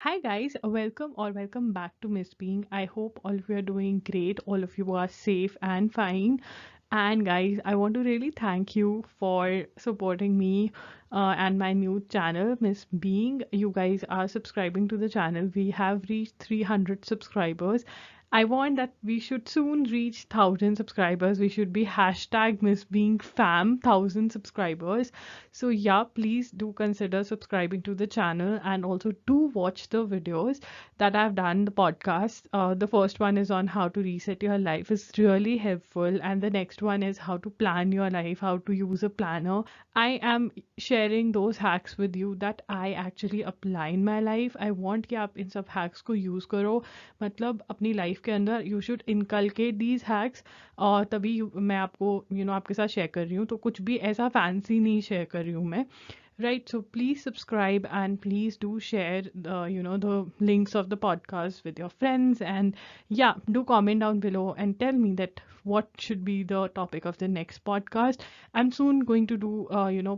Hi guys, welcome back to Miss Being. I hope all of you are doing great, all of you are safe and fine. And guys, I want to really thank you for supporting me and my new channel, Miss Being. You guys are subscribing to the channel. We have reached 300 subscribers. I want that we should soon reach 1000 subscribers. We should be hashtag Miss Being Fam 1000 subscribers. So yeah, please do consider subscribing to the channel and also do watch the videos that I've done, the podcast. The first one is on how to reset your life. It's really helpful. And the next one is how to plan your life, how to use a planner. I am sharing those hacks with you that I actually apply in my life. I want कि आप इन सब hacks को use करो. मतलब अपनी life के अंदर you should inculcate these hacks और तभी मैं आपको आपके साथ शेयर कर रही हूँ तो कुछ भी ऐसा फैंसी नहीं शेयर कर रही हूँ मैं. Right, so please subscribe and please do share the links of the podcast with your friends, and yeah, do comment down below and tell me that what should be the topic of the next podcast. I'm soon going to do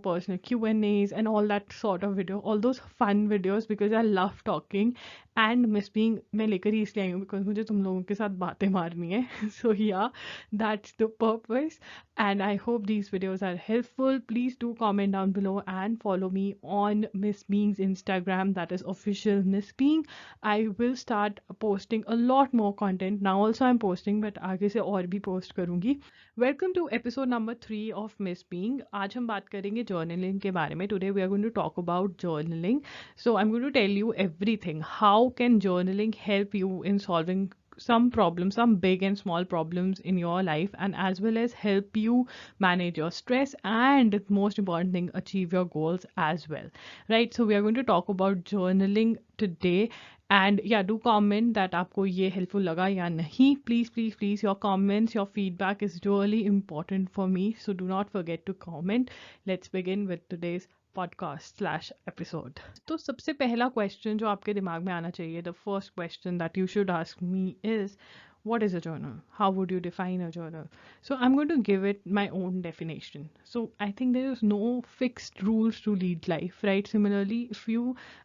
personal Q&As and all that sort of video, all those fun videos because I love talking and Miss Being मैं लेकर ही इसलिए आई हूँ because मुझे तुम लोगों के साथ बातें मारनी है. So yeah, that's the purpose. And I hope these videos are helpful. Please do comment down below and follow me on Miss Being's Instagram, that is official Miss Being. I will start posting a lot more content. Now also I'm posting, but आगे से और भी post करूँगी. Welcome to episode number 3 of Miss Being. आज हम बात करेंगे journaling के बारे में. Today we are going to talk about journaling. So I'm going to tell you everything. How can journaling help you in solving some problems, some big and small problems in your life, and as well as help you manage your stress and, most important thing, achieve your goals as well. Right, so we are going to talk about journaling today. And yeah, do comment that आपको ये helpful लगा या नहीं. Please, your comments, your feedback is really important for me, so do not forget to comment. Let's begin with today's podcast/episode. तो सबसे पहला question जो आपके दिमाग में आना चाहिए, the first question that you should ask me is, what is a journal? How would you define a journal? So I'm going to give it my own definition. So I think there is no fixed rules to lead life, right? Similarly,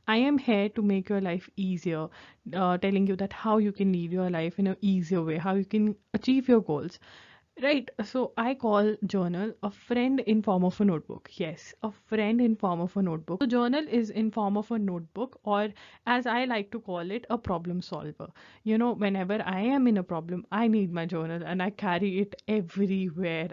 I am here to make your life easier, telling you that how you can lead your life in an easier way, how you can achieve your goals. Right, so I call journal a friend in form of a notebook. Yes, a friend in form of a notebook. So journal is in form of a notebook, or as I like to call it, a problem solver. Whenever I am in a problem, I need my journal and I carry it everywhere.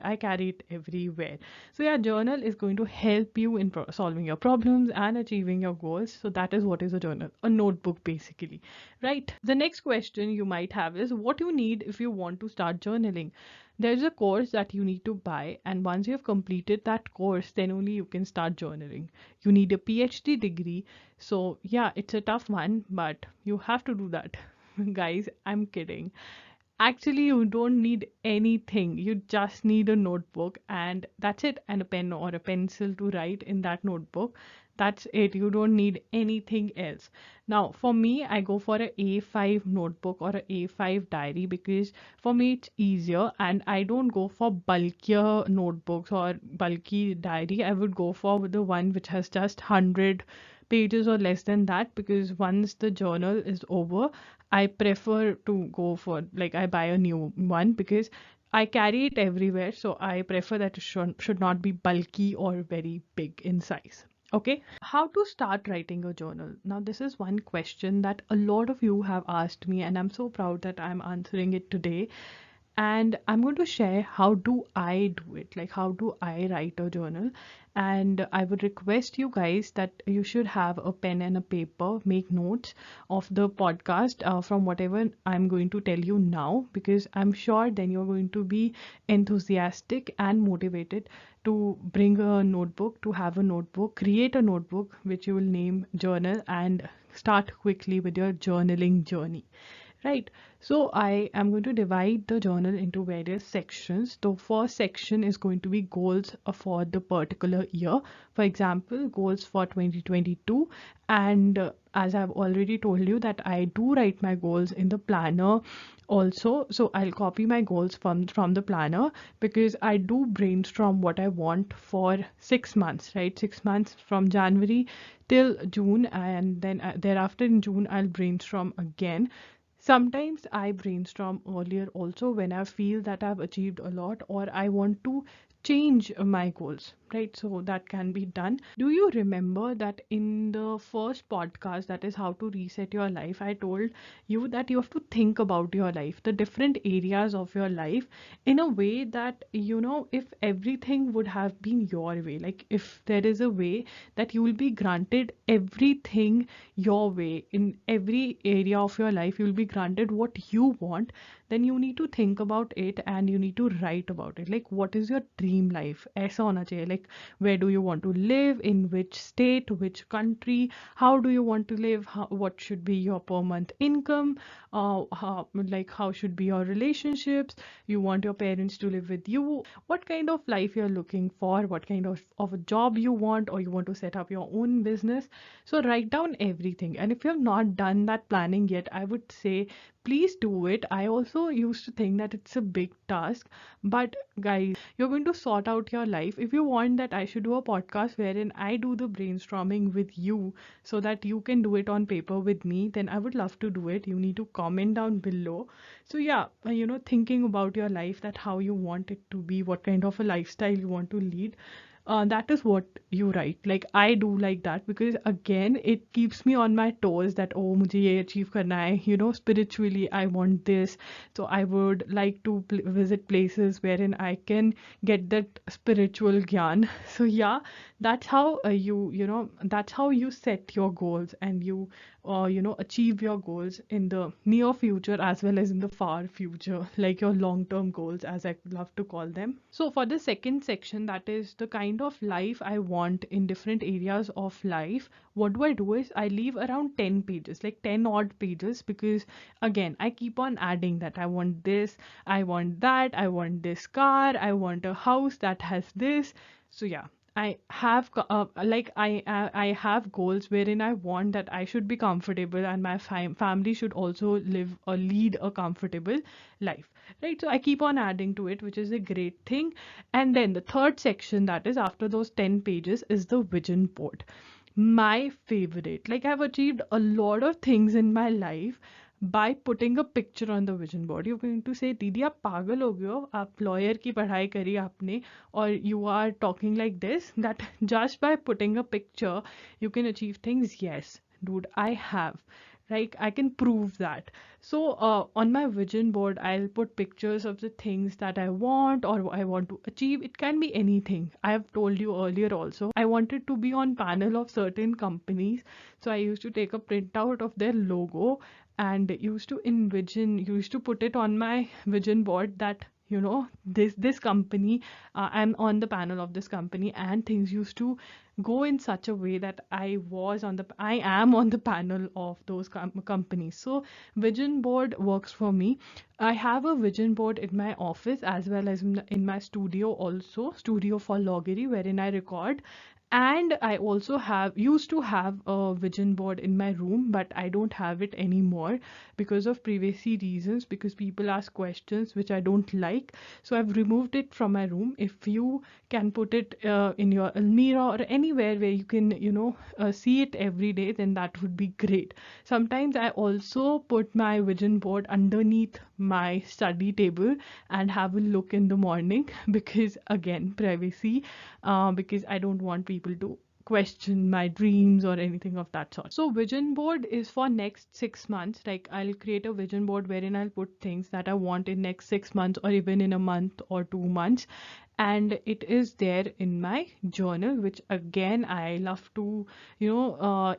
So yeah, journal is going to help you in solving your problems and achieving your goals. So that is what is a journal, a notebook basically. Right. The next question you might have is what you need if you want to start journaling. There's a course that you need to buy, and once you have completed that course, then only you can start journaling. You need a PhD degree. So yeah, it's a tough one, but you have to do that. Guys, I'm kidding. Actually, you don't need anything. You just need a notebook, and that's it, and a pen or a pencil to write in that notebook. That's it. You don't need anything else. Now, for me, I go for a A5 notebook or a A5 diary because for me it's easier, and I don't go for bulkier notebooks or bulky diary. I would go for the one which has just 100 pages or less than that, because once the journal is over, I prefer to go for, like, I buy a new one because I carry it everywhere. So I prefer that it should not be bulky or very big in size. Okay. How to start writing a journal? Now, this is one question that a lot of you have asked me, and I'm so proud that I'm answering it today. And I'm going to share how do I do it, like how do I write a journal. And I would request you guys that you should have a pen and a paper, make notes of the podcast from whatever I'm going to tell you now, because I'm sure then you're going to be enthusiastic and motivated to bring a notebook, to have a notebook, create a notebook which you will name journal, and start quickly with your journaling journey. Right. So I am going to divide the journal into various sections. The first section is going to be goals for the particular year. For example, goals for 2022. And as I've already told you that I do write my goals in the planner also. So I'll copy my goals from the planner because I do brainstorm what I want for 6 months, right? 6 months from January till June, and then thereafter in June I'll brainstorm again. Sometimes I brainstorm earlier also when I feel that I've achieved a lot or I want to change my goals, right? So that can be done. Do you remember that in the first podcast, that is how to reset your life, I told you that you have to think about your life, the different areas of your life, in a way that, if everything would have been your way, like if there is a way that you will be granted everything your way in every area of your life, you will be granted what you want, then you need to think about it and you need to write about it. Like, what is your dream life? ऐसा होना चाहिए. Like, where do you want to live? In which state? Which country? How do you want to live? What should be your per month income? How should be your relationships? You want your parents to live with you? What kind of life you're looking for? What kind of a job you want? Or you want to set up your own business? So write down everything. And if you have not done that planning yet, I would say please do it. I also used to think that it's a big task, but guys, you're going to sort out your life. If you want that I should do a podcast wherein I do the brainstorming with you so that you can do it on paper with me, then I would love to do it. You need to comment down below. So yeah, thinking about your life, that how you want it to be, what kind of a lifestyle you want to lead, that is what you write. Like, I do like that because again it keeps me on my toes that oh मुझे ये achieve करना है, spiritually I want this, so I would like to visit places wherein I can get that spiritual gyan. So yeah, that's how that's how you set your goals and you achieve your goals in the near future as well as in the far future, like your long term goals, as I love to call them. So for the second section, that is the kind of life I want in different areas of life, what do is I leave around 10 pages, like 10 odd pages, because again I keep on adding that I want this, I want that, I want this car, I want a house that has this. So yeah, I have I have goals wherein I want that I should be comfortable and my family should also live or lead a comfortable life, right? So I keep on adding to it, which is a great thing. And then the third section, that is after those 10 pages, is the vision board. My favorite. Like, I've achieved a lot of things in my life by putting a picture on the vision board. You're going to say, दीदी आप पागल हो गए हो, आप lawyer की पढ़ाई करी आपने और you are talking like this, that just by putting a picture you can achieve things. Yes, dude, I have. Like, I can prove that. So on my vision board, I'll put pictures of the things that I want or I want to achieve. It can be anything. I have told you earlier also. I wanted to be on panel of certain companies. So I used to take a printout of their logo and used to put it on my vision board that this company, I'm on the panel of this company, and things used to go in such a way that I am on the panel of those companies. So vision board works for me. I have a vision board in my office as well as in my studio, also studio for Loggery, wherein I record. And I also used to have a vision board in my room, but I don't have it anymore because of privacy reasons, because people ask questions which I don't like. So I've removed it from my room. If you can put it in your Almira or anywhere where you can, see it every day, then that would be great. Sometimes I also put my vision board underneath my study table and have a look in the morning because again, privacy, because I don't want people to question my dreams or anything of that sort. So vision board is for next 6 months. Like, I'll create a vision board wherein I'll put things that I want in next 6 months or even in a month or 2 months. and it is there in my journal, which again I love to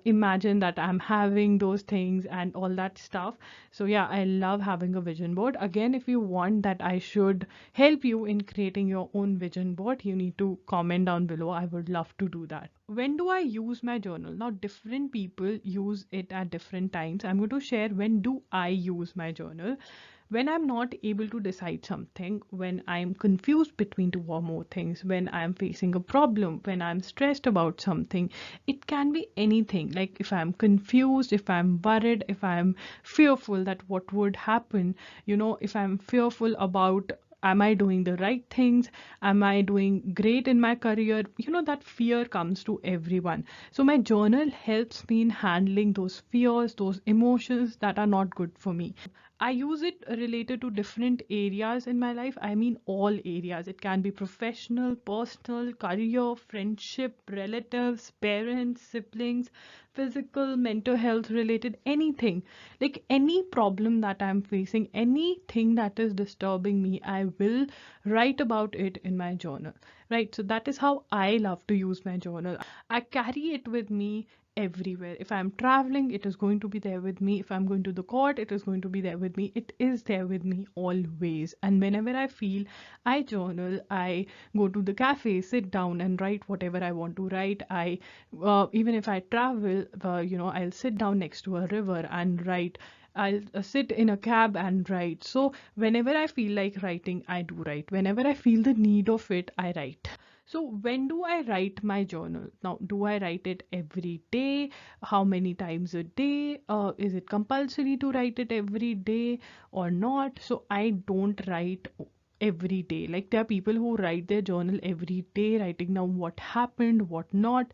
imagine that I'm having those things and all that stuff. So yeah, I love having a vision board. Again, if you want that I should help you in creating your own vision board, you need to comment down below. I would love to do that. When do I use my journal? Now, different people use it at different times. I'm going to share when do I use my journal. When I'm not able to decide something, when I'm confused between two or more things, when I'm facing a problem, when I'm stressed about something, it can be anything. Like if I'm confused, if I'm worried, if I'm fearful that what would happen, if I'm fearful about am I doing the right things, am I doing great in my career, that fear comes to everyone. So my journal helps me in handling those fears, those emotions that are not good for me. I use it related to different areas in my life. I mean, all areas. It can be professional, personal, career, friendship, relatives, parents, siblings, physical, mental health related, anything. Like any problem that I'm facing, anything that is disturbing me, I will write about it in my journal. Right? So that is how I love to use my journal. I carry it with me everywhere. If I'm traveling, it is going to be there with me. If I'm going to the court, it is going to be there with me. It is there with me always. And whenever I feel, I journal, I go to the cafe, sit down and write whatever I want to write. I even if I travel, I'll sit down next to a river and write. I'll sit in a cab and write. So whenever I feel like writing, I do write. Whenever I feel the need of it, I write. So when do I write my journal? Now, do I write it every day? How many times a day? Is it compulsory to write it every day or not? So I don't write every day. Like there are people who write their journal every day, writing down what happened, what not.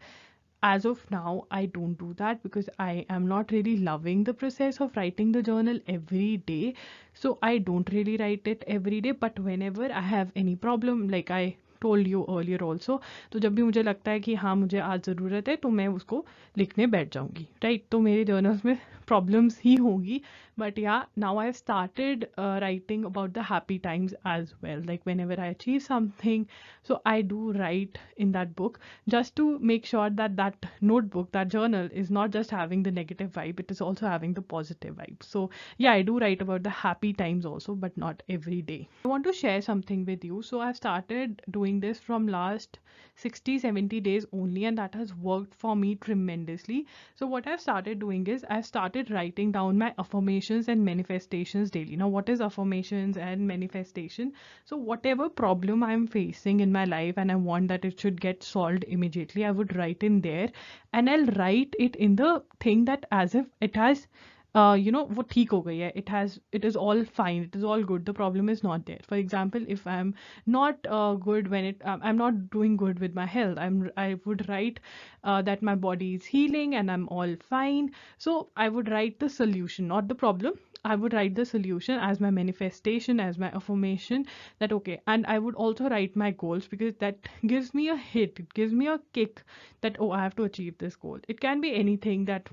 As of now, I don't do that because I am not really loving the process of writing the journal every day. So I don't really write it every day. But whenever I have any problem, like I told you earlier also, तो जब भी मुझे लगता है कि हाँ मुझे आज ज़रूरत है तो मैं उसको लिखने बैठ जाऊंगी, राइट? तो मेरे जर्नल्स में प्रॉब्लम्स ही होंगी. But yeah, now I've started writing about the happy times as well. Like whenever I achieve something, so I do write in that book just to make sure that that notebook, that journal is not just having the negative vibe, it is also having the positive vibe. So yeah, I do write about the happy times also, but not every day. I want to share something with you. So I've started doing this from last 60-70 days only, and that has worked for me tremendously. So what I've started doing is I've started writing down my affirmations and manifestations daily. Now, what is affirmations and manifestation? So whatever problem I'm facing in my life and I want that it should get solved immediately, I would write in there, and I'll write it in the thing that as if it has वो ठीक हो गई है, it is all fine, it is all good, the problem is not there. For example, if I'm not good when I'm not doing good with my health, I would write that my body is healing and I'm all fine. So I would write the solution, not the problem. I would write the solution as my manifestation, as my affirmation, that okay. And I would also write my goals because that gives me a hit, it gives me a kick that oh, I have to achieve this goal. It can be anything, that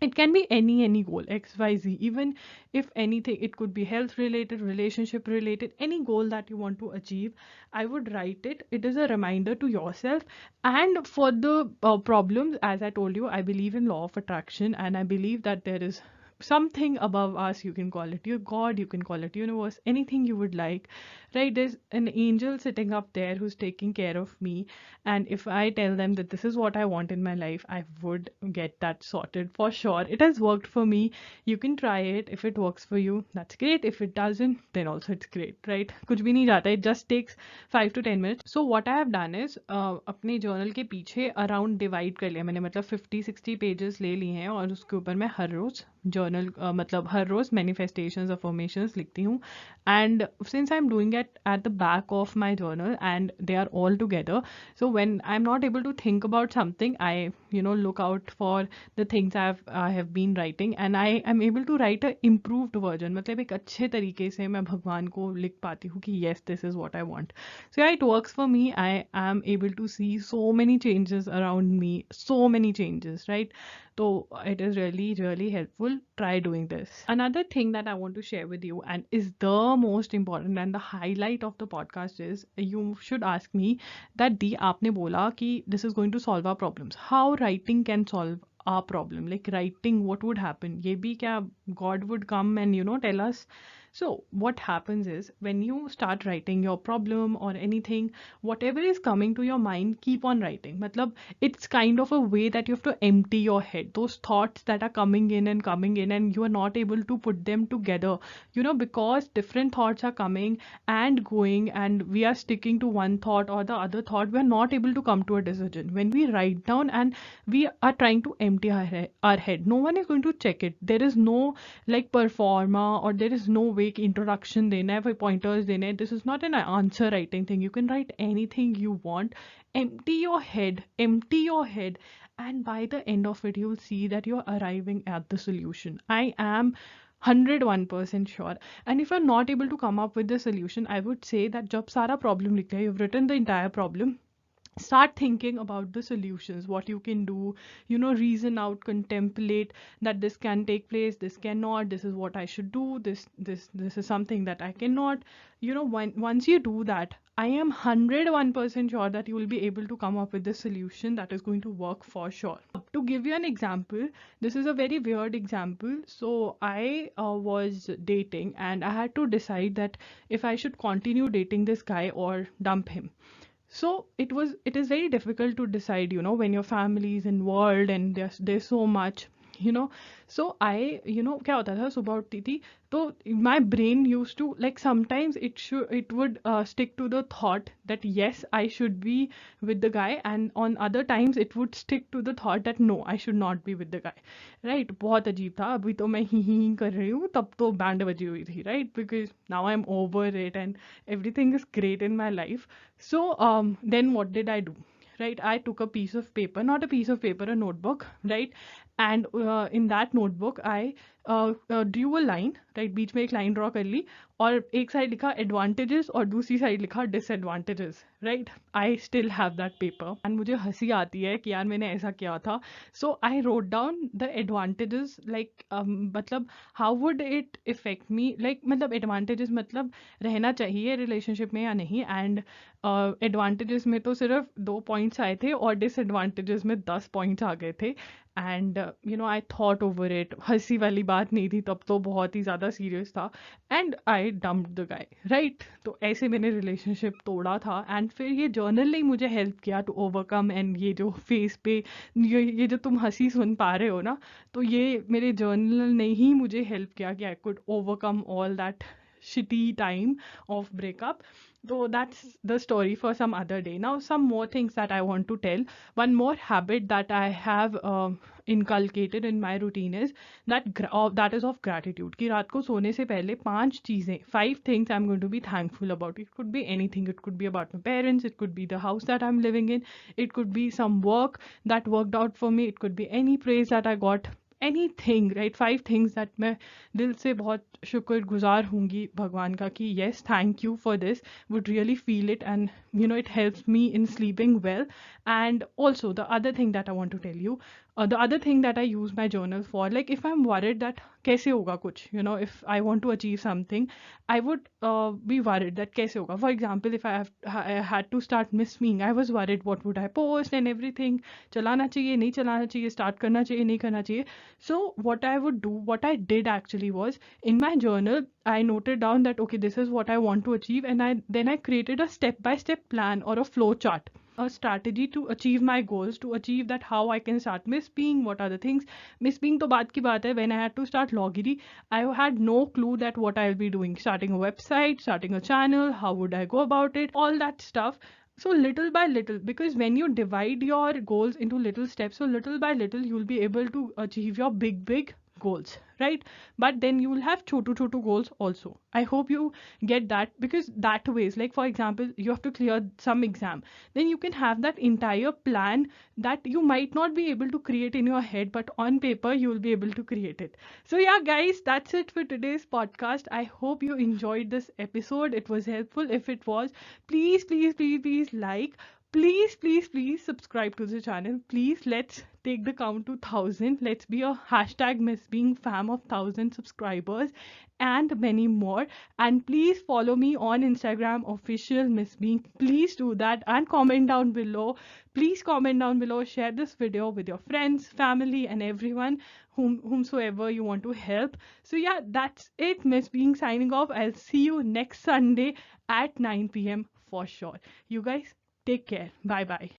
it can be any goal, xyz. Even if anything, it could be health related, relationship related, any goal that you want to achieve, I would write it. It is a reminder to yourself. And for the problems, as I told you, I believe in law of attraction, and I believe that there is something above us. You can call it your god, you can call it universe, anything you would like, right? There's an angel sitting up there who's taking care of me, and if I tell them that this is what I want in my life, I would get that sorted for sure. It has worked for me. You can try it. If it works for you, that's great. If it doesn't, then also it's great, right? कुछ भी नहीं जाता. It just takes 5 to 10 minutes. So what I have done is अपने journal के पीछे around divide कर लिया मैंने, मतलब 50-60 pages ले लिए हैं, और उसके ऊपर मैं हर रोज journal मतलब हर रोज manifestations, affirmations लिखती हूँ. And since I'm doing it at the back of my journal and they are all together, so when I'm not able to think about something, I look out for the things I have been writing, and I am able to write a improved version. मतलब एक अच्छे तरीके से मैं भगवान को लिख पाती हूँ कि yes, this is what I want. So yeah, it works for me. I am able to see so many changes around me, so many changes, right? So it is really, really helpful. Try doing this. Another thing that I want to share with you, and is the most important and the highlight of the podcast, is you should ask me that Dee, आपने बोला कि this is going to solve our problems. How writing can solve our problem? Like writing, what would happen? ये भी क्या God would come and tell us? So what happens is when you start writing your problem or anything, whatever is coming to your mind, keep on writing. Matlab, it's kind of a way that you have to empty your head. Those thoughts that are coming in and you are not able to put them together, because different thoughts are coming and going and we are sticking to one thought or the other thought, we are not able to come to a decision. When we write down and we are trying to empty our head, no one is going to check it. There is no like performa or there is no way कि introduction देना है, कोई pointers देने हैं. This is not an answer writing thing. You can write anything you want. Empty your head, and by the end of it, you'll see that you're arriving at the solution. I am 101% sure. And if you're not able to come up with the solution, I would say that जब सारा problem लिख लिया, you've written the entire problem, start thinking about the solutions, what you can do, reason out, contemplate that this can take place, this cannot, this is what I should do, this is something that I cannot. Once you do that, I am 101% sure that you will be able to come up with the solution that is going to work for sure. To give you an example, this is a very weird example. So I was dating and I had to decide that if I should continue dating this guy or dump him. So it is very difficult to decide, when your family is involved and there's so much, so I, क्या होता था, सुबह उठती थी तो my brain used to, like, sometimes it would stick to the thought that yes, I should be with the guy, and on other times it would stick to the thought that no, I should not be with the guy, right? बहुत अजीब था. अभी तो मैं ही कर रही हूँ, तब तो बैंड बजी हुई थी, right? Because now I'm over it and everything is great in my life. So then what did I do? Right, I took a piece of paper, not a piece of paper, a notebook, right? And in that notebook I drew a line, right? बीच में एक line draw कर ली और एक side लिखा advantages और दूसरी side लिखा disadvantages, right? I still have that paper and मुझे हंसी आती है कि यार मैंने ऐसा किया था. So I wrote down the advantages, like मतलब how would it affect me, like मतलब advantages मतलब रहना चाहिए relationship में या नहीं, and एडवांटेजेस में तो सिर्फ 2 पॉइंट्स आए थे और डिसएडवांटेजेस में 10 पॉइंट्स आ गए थे. And I thought over it. हंसी वाली बात नहीं थी, तब तो बहुत ही ज़्यादा सीरियस था. And I dumped the guy, right? तो ऐसे मैंने रिलेशनशिप तोड़ा था. एंड फिर ये जर्नल ने मुझे हेल्प किया टू ओवरकम. एंड ये जो फेस पे ये जो तुम हंसी सुन पा रहे हो ना, तो ये मेरे जर्नल ने ही मुझे हेल्प किया कि I could overcome all that shitty time of breakup. So that's the story for some other day. Now some more things that I want to tell. One more habit that I have inculcated in my routine is that is of gratitude. कि रात को सोने से पहले 5 चीजें, 5 things I'm going to be thankful about. It could be anything. It could be about my parents, it could be the house that I'm living in, it could be some work that worked out for me, it could be any praise that I got, anything, right? 5 things that मैं दिल से बहुत शुक्रगुजार होंगी भगवान का कि yes, thank you for this, would really feel it, and it helps me in sleeping well. And also the other thing that I want to tell you, the other thing that I use my journal for, like if I'm worried that कैसे होगा कुछ, if I want to achieve something, I would be worried that कैसे होगा. For example, if I had to start Miss Being, I was worried what would I post and everything. चलाना चाहिए नहीं चलाना चाहिए, start करना चाहिए नहीं करना चाहिए. So what I would do, what I did actually was, in my journal I noted down that okay, this is what I want to achieve, and I created a step by step plan or a flow chart, a strategy to achieve my goals, to achieve that, how I can start Miss Being, what are the things. Miss Being तो बात की बात है. When I had to start Logiri, I had no clue that what I'll be doing, starting a website, starting a channel, how would I go about it, all that stuff. So little by little, because when you divide your goals into little steps, so little by little you'll be able to achieve your big goals, right? But then you will have chotu chotu goals also. I hope you get that, because that ways, like for example, you have to clear some exam, then you can have that entire plan that you might not be able to create in your head, but on paper you will be able to create it. So yeah, guys, that's it for today's podcast. I hope you enjoyed this episode. It was helpful. If it was, please, please, please, please like. Please, please, please subscribe to the channel. Please, let's take the count to 1,000. Let's be a hashtag Miss Being fam of 1,000 subscribers and many more. And please follow me on Instagram, official Miss Being. Please do that and comment down below. Please comment down below. Share this video with your friends, family, and everyone whomsoever you want to help. So yeah, that's it. Miss Being signing off. I'll see you next Sunday at 9 p.m. for sure. You guys take care. Bye bye.